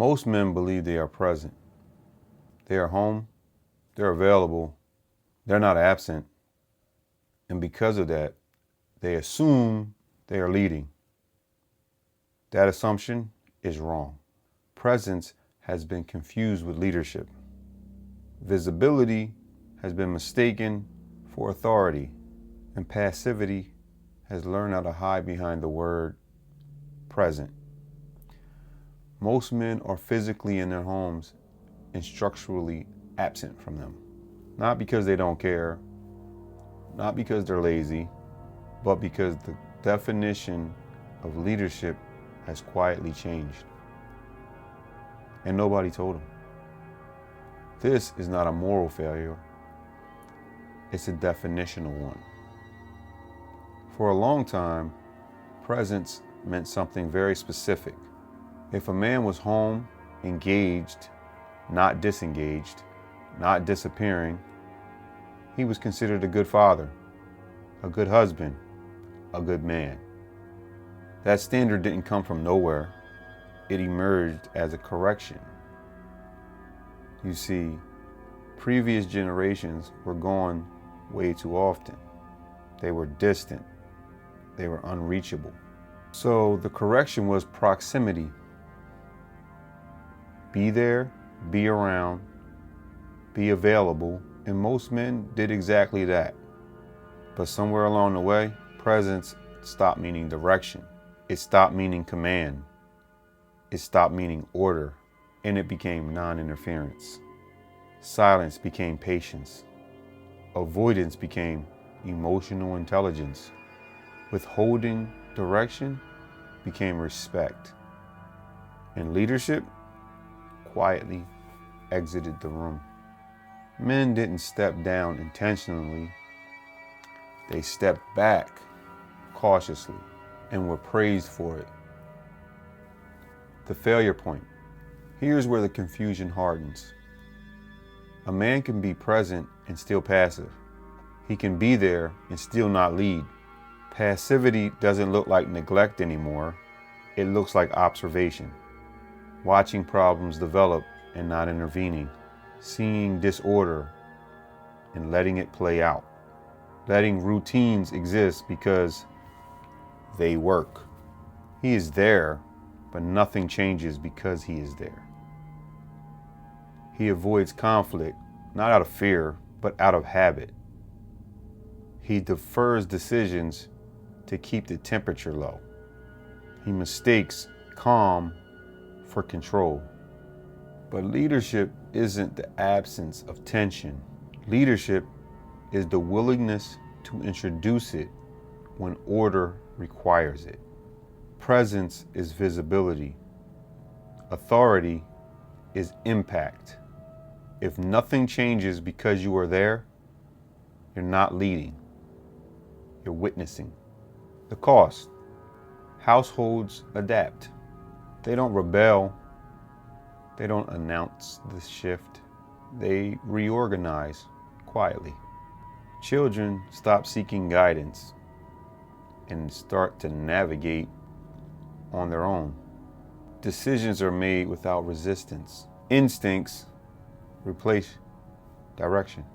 Most men believe they are present. They are home, they're available, they're not absent. And because of that, they assume they are leading. That assumption is wrong. Presence has been confused with leadership. Visibility has been mistaken for authority, and passivity has learned how to hide behind the word present. Most men are physically in their homes and structurally absent from them. Not because they don't care, not because they're lazy, but because the definition of leadership has quietly changed. And nobody told them. This is not a moral failure, it's a definitional one. For a long time, presence meant something very specific. If a man was home, engaged, not disengaged, not disappearing, he was considered a good father, a good husband, a good man. That standard didn't come from nowhere. It emerged as a correction. You see, previous generations were gone way too often. They were distant. They were unreachable. So the correction was proximity. Be there, be around, be available, and most men did exactly that. But somewhere along the way, presence stopped meaning direction. It stopped meaning command. It stopped meaning order, and it became non-interference. Silence became patience. Avoidance became emotional intelligence. Withholding direction became respect. And leadership quietly exited the room. Men didn't step down intentionally. They stepped back cautiously and were praised for it. The failure point. Here's where the confusion hardens. A man can be present and still passive. He can be there and still not lead. Passivity doesn't look like neglect anymore. It looks like observation. Watching problems develop and not intervening. Seeing disorder and letting it play out. Letting routines exist because they work. He is there, but nothing changes because he is there. He avoids conflict, not out of fear, but out of habit. He defers decisions to keep the temperature low. He mistakes calm for control. But leadership isn't the absence of tension. Leadership is the willingness to introduce it when order requires it. Presence is visibility. Authority is impact. If nothing changes because you are there, you're not leading. You're witnessing. The cost. Households adapt. They don't rebel. They don't announce the shift. They reorganize quietly. Children stop seeking guidance and start to navigate on their own. Decisions are made without resistance. Instincts replace direction.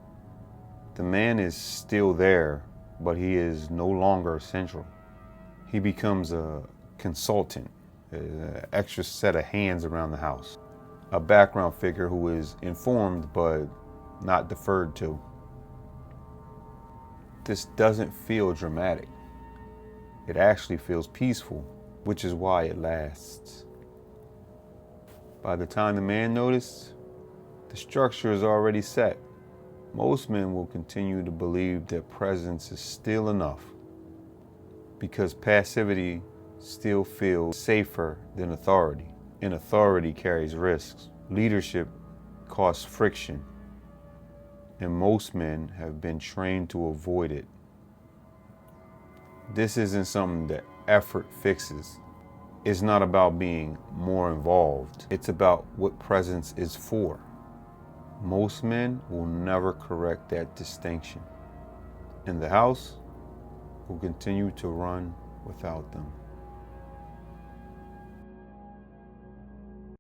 The man is still there, but he is no longer central. He becomes a consultant, an extra set of hands around the house. A background figure who is informed but not deferred to. This doesn't feel dramatic. It actually feels peaceful, which is why it lasts. By the time the man notices, the structure is already set. Most men will continue to believe that presence is still enough because passivity still feels safer than authority, and authority carries risks. Leadership causes friction, and most men have been trained to avoid it. This isn't something that effort fixes. It's not about being more involved. It's about what presence is for. Most men will never correct that distinction, and the house will continue to run without them.